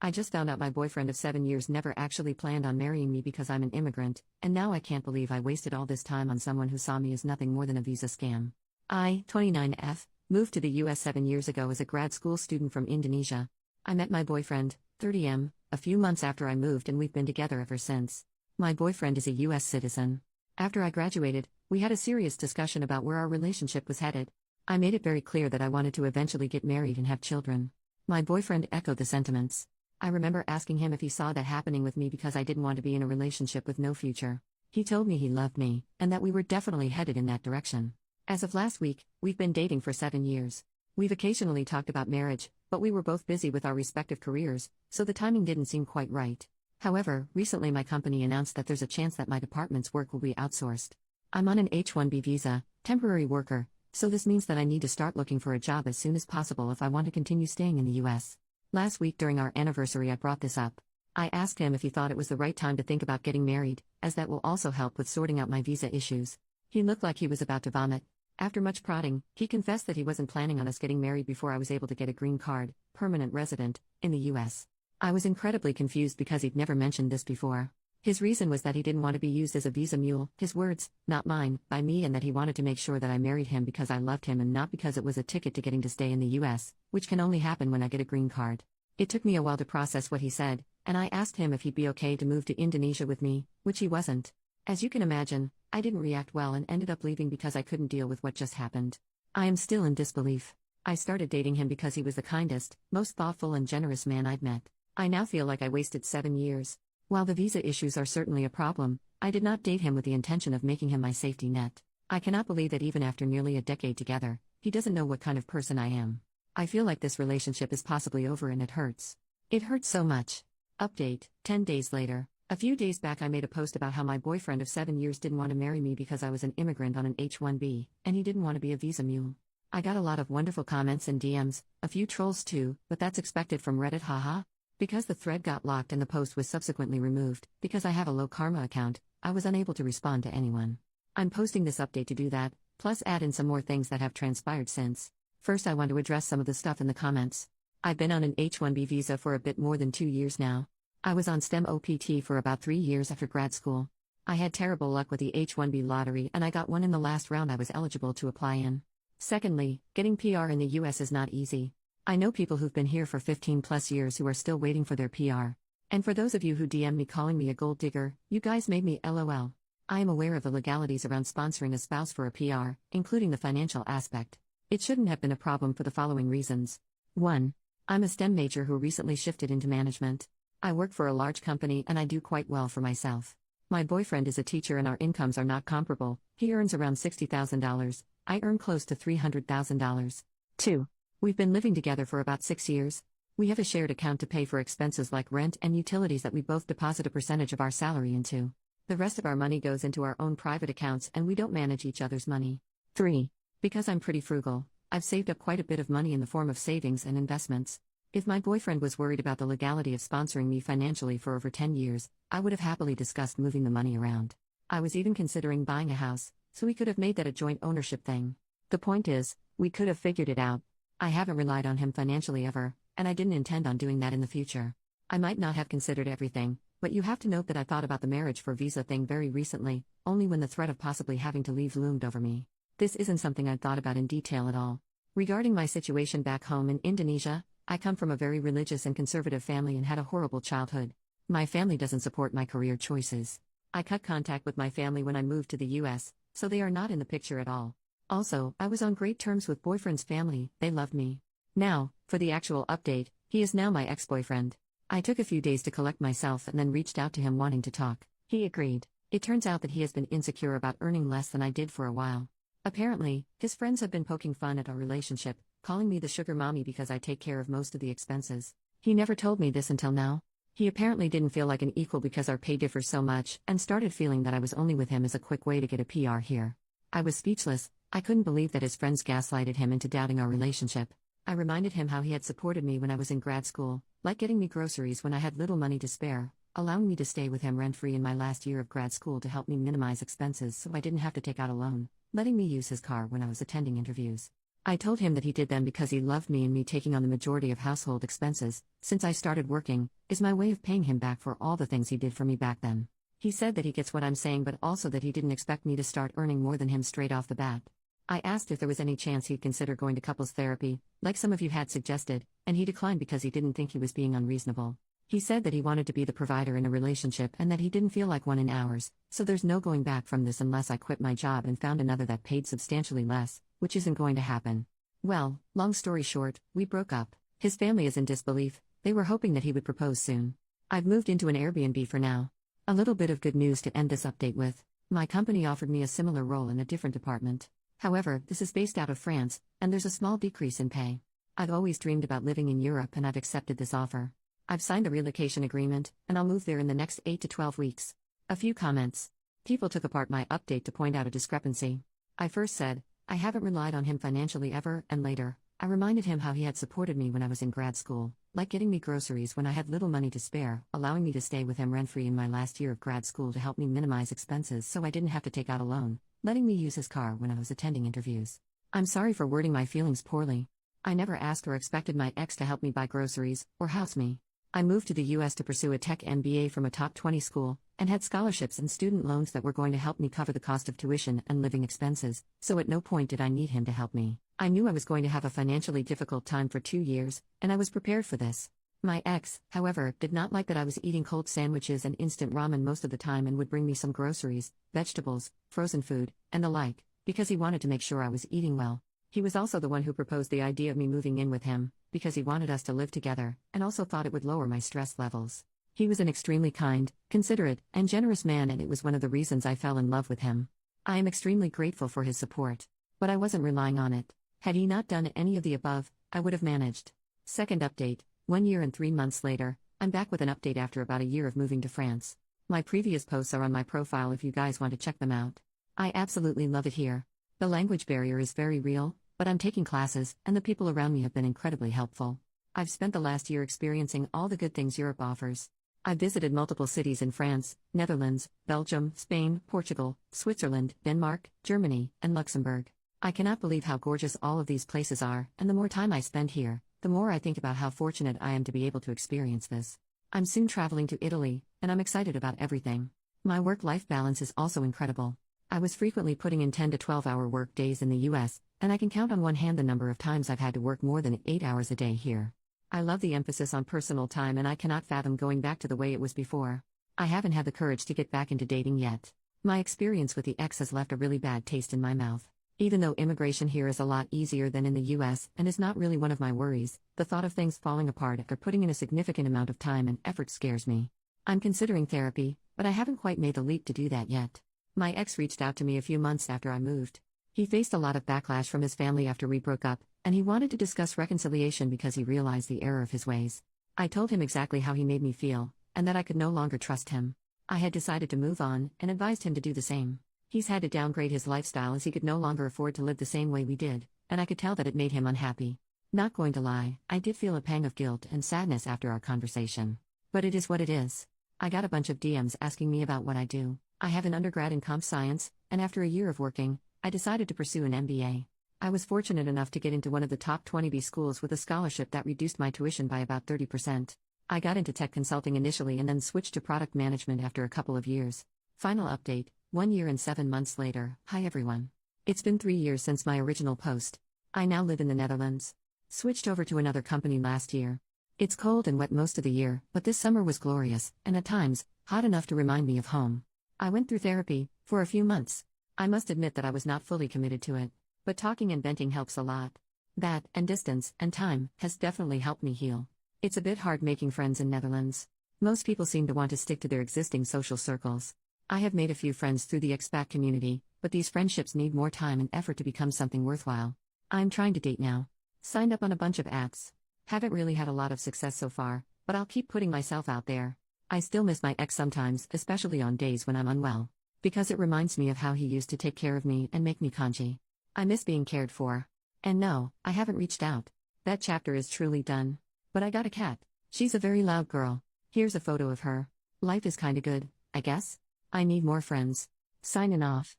I just found out my boyfriend of 7 years never actually planned on marrying me because I'm an immigrant, and now I can't believe I wasted all this time on someone who saw me as nothing more than a visa scam. I, 29F, moved to the US 7 years ago as a grad school student from Indonesia. I met my boyfriend, 30M, a few months after I moved, and we've been together ever since. My boyfriend is a US citizen. After I graduated, we had a serious discussion about where our relationship was headed. I made it very clear that I wanted to eventually get married and have children. My boyfriend echoed the sentiments. I remember asking him if he saw that happening with me because I didn't want to be in a relationship with no future. He told me he loved me, and that we were definitely headed in that direction. As of last week, we've been dating for 7 years. We've occasionally talked about marriage, but we were both busy with our respective careers, so the timing didn't seem quite right. However, recently my company announced that there's a chance that my department's work will be outsourced. I'm on an H-1B visa, temporary worker, so this means that I need to start looking for a job as soon as possible if I want to continue staying in the US. Last week during our anniversary I brought this up. I asked him if he thought it was the right time to think about getting married, as that will also help with sorting out my visa issues. He looked like he was about to vomit. After much prodding, he confessed that he wasn't planning on us getting married before I was able to get a green card, permanent resident, in the US. I was incredibly confused because he'd never mentioned this before. His reason was that he didn't want to be used as a visa mule, his words, not mine, by me, and that he wanted to make sure that I married him because I loved him and not because it was a ticket to getting to stay in the US, which can only happen when I get a green card. It took me a while to process what he said, and I asked him if he'd be okay to move to Indonesia with me, which he wasn't. As you can imagine, I didn't react well and ended up leaving because I couldn't deal with what just happened. I am still in disbelief. I started dating him because he was the kindest, most thoughtful and generous man I'd met. I now feel like I wasted 7 years. While the visa issues are certainly a problem, I did not date him with the intention of making him my safety net. I cannot believe that even after nearly a decade together, he doesn't know what kind of person I am. I feel like this relationship is possibly over and it hurts. It hurts so much. Update, 10 days later. A few days back I made a post about how my boyfriend of 7 years didn't want to marry me because I was an immigrant on an H-1B, and he didn't want to be a visa mule. I got a lot of wonderful comments and DMs, a few trolls too, but that's expected from Reddit, haha. Because the thread got locked and the post was subsequently removed, because I have a low karma account, I was unable to respond to anyone. I'm posting this update to do that, plus add in some more things that have transpired since. First I want to address some of the stuff in the comments. I've been on an H-1B visa for a bit more than 2 years now. I was on STEM OPT for about 3 years after grad school. I had terrible luck with the H-1B lottery and I got one in the last round I was eligible to apply in. Secondly, getting PR in the US is not easy. I know people who've been here for 15 plus years who are still waiting for their PR. And for those of you who DM me calling me a gold digger, you guys made me LOL. I am aware of the legalities around sponsoring a spouse for a PR, including the financial aspect. It shouldn't have been a problem for the following reasons. 1. I'm a STEM major who recently shifted into management. I work for a large company and I do quite well for myself. My boyfriend is a teacher and our incomes are not comparable. He earns around $60,000. I earn close to $300,000. 2. We've been living together for about 6 years. We have a shared account to pay for expenses like rent and utilities that we both deposit a percentage of our salary into. The rest of our money goes into our own private accounts and we don't manage each other's money. 3. Because I'm pretty frugal, I've saved up quite a bit of money in the form of savings and investments. If my boyfriend was worried about the legality of sponsoring me financially for over 10 years, I would have happily discussed moving the money around. I was even considering buying a house, so we could have made that a joint ownership thing. The point is, we could have figured it out. I haven't relied on him financially ever, and I didn't intend on doing that in the future. I might not have considered everything, but you have to note that I thought about the marriage for visa thing very recently, only when the threat of possibly having to leave loomed over me. This isn't something I'd thought about in detail at all. Regarding my situation back home in Indonesia, I come from a very religious and conservative family and had a horrible childhood. My family doesn't support my career choices. I cut contact with my family when I moved to the US, so they are not in the picture at all. Also, I was on great terms with boyfriend's family, they loved me. Now, for the actual update, he is now my ex-boyfriend. I took a few days to collect myself and then reached out to him wanting to talk. He agreed. It turns out that he has been insecure about earning less than I did for a while. Apparently, his friends have been poking fun at our relationship, calling me the sugar mommy because I take care of most of the expenses. He never told me this until now. He apparently didn't feel like an equal because our pay differs so much and started feeling that I was only with him as a quick way to get a PR here. I was speechless. I couldn't believe that his friends gaslighted him into doubting our relationship. I reminded him how he had supported me when I was in grad school, like getting me groceries when I had little money to spare, allowing me to stay with him rent-free in my last year of grad school to help me minimize expenses so I didn't have to take out a loan, letting me use his car when I was attending interviews. I told him that he did them because he loved me, and me taking on the majority of household expenses, since I started working, is my way of paying him back for all the things he did for me back then. He said that he gets what I'm saying, but also that he didn't expect me to start earning more than him straight off the bat. I asked if there was any chance he'd consider going to couples therapy, like some of you had suggested, and he declined because he didn't think he was being unreasonable. He said that he wanted to be the provider in a relationship and that he didn't feel like one in ours, so there's no going back from this unless I quit my job and found another that paid substantially less, which isn't going to happen. Well, long story short, we broke up. His family is in disbelief, they were hoping that he would propose soon. I've moved into an Airbnb for now. A little bit of good news to end this update with. My company offered me a similar role in a different department. However, this is based out of France, and there's a small decrease in pay. I've always dreamed about living in Europe and I've accepted this offer. I've signed the relocation agreement, and I'll move there in the next 8 to 12 weeks. A few comments. People took apart my update to point out a discrepancy. I first said, I haven't relied on him financially ever, and later, I reminded him how he had supported me when I was in grad school, like getting me groceries when I had little money to spare, allowing me to stay with him rent-free in my last year of grad school to help me minimize expenses so I didn't have to take out a loan, letting me use his car when I was attending interviews. I'm sorry for wording my feelings poorly. I never asked or expected my ex to help me buy groceries, or house me. I moved to the US to pursue a tech MBA from a top 20 school, and had scholarships and student loans that were going to help me cover the cost of tuition and living expenses, so at no point did I need him to help me. I knew I was going to have a financially difficult time for 2 years, and I was prepared for this. My ex, however, did not like that I was eating cold sandwiches and instant ramen most of the time and would bring me some groceries, vegetables, frozen food, and the like, because he wanted to make sure I was eating well. He was also the one who proposed the idea of me moving in with him, because he wanted us to live together, and also thought it would lower my stress levels. He was an extremely kind, considerate, and generous man, and it was one of the reasons I fell in love with him. I am extremely grateful for his support. But I wasn't relying on it. Had he not done any of the above, I would have managed. Second update, 1 year and 3 months later, I'm back with an update after about a year of moving to France. My previous posts are on my profile if you guys want to check them out. I absolutely love it here. The language barrier is very real, but I'm taking classes, and the people around me have been incredibly helpful. I've spent the last year experiencing all the good things Europe offers. I've visited multiple cities in France, Netherlands, Belgium, Spain, Portugal, Switzerland, Denmark, Germany, and Luxembourg. I cannot believe how gorgeous all of these places are, and the more time I spend here, the more I think about how fortunate I am to be able to experience this. I'm soon traveling to Italy, and I'm excited about everything. My work-life balance is also incredible. I was frequently putting in 10 to 12-hour work days in the US, and I can count on one hand the number of times I've had to work more than 8 hours a day here. I love the emphasis on personal time, and I cannot fathom going back to the way it was before. I haven't had the courage to get back into dating yet. My experience with the ex has left a really bad taste in my mouth. Even though immigration here is a lot easier than in the US and is not really one of my worries, the thought of things falling apart after putting in a significant amount of time and effort scares me. I'm considering therapy, but I haven't quite made the leap to do that yet. My ex reached out to me a few months after I moved. He faced a lot of backlash from his family after we broke up, and he wanted to discuss reconciliation because he realized the error of his ways. I told him exactly how he made me feel, and that I could no longer trust him. I had decided to move on, and advised him to do the same. He's had to downgrade his lifestyle as he could no longer afford to live the same way we did, and I could tell that it made him unhappy. Not going to lie, I did feel a pang of guilt and sadness after our conversation. But it is what it is. I got a bunch of DMs asking me about what I do. I have an undergrad in comp science, and after a year of working, I decided to pursue an MBA. I was fortunate enough to get into one of the top 20B schools with a scholarship that reduced my tuition by about 30%. I got into tech consulting initially and then switched to product management after a couple of years. Final update, 1 year and 7 months later. Hi everyone. It's been 3 years since my original post. I now live in the Netherlands. Switched over to another company last year. It's cold and wet most of the year, but this summer was glorious, and at times, hot enough to remind me of home. I went through therapy, for a few months. I must admit that I was not fully committed to it. But talking and venting helps a lot. That, and distance, and time, has definitely helped me heal. It's a bit hard making friends in Netherlands. Most people seem to want to stick to their existing social circles. I have made a few friends through the expat community, but these friendships need more time and effort to become something worthwhile. I'm trying to date now. Signed up on a bunch of apps. Haven't really had a lot of success so far, but I'll keep putting myself out there. I still miss my ex sometimes, especially on days when I'm unwell. Because it reminds me of how he used to take care of me and make me congee. I miss being cared for. And no, I haven't reached out. That chapter is truly done. But I got a cat. She's a very loud girl. Here's a photo of her. Life is kinda good, I guess. I need more friends. Signing off.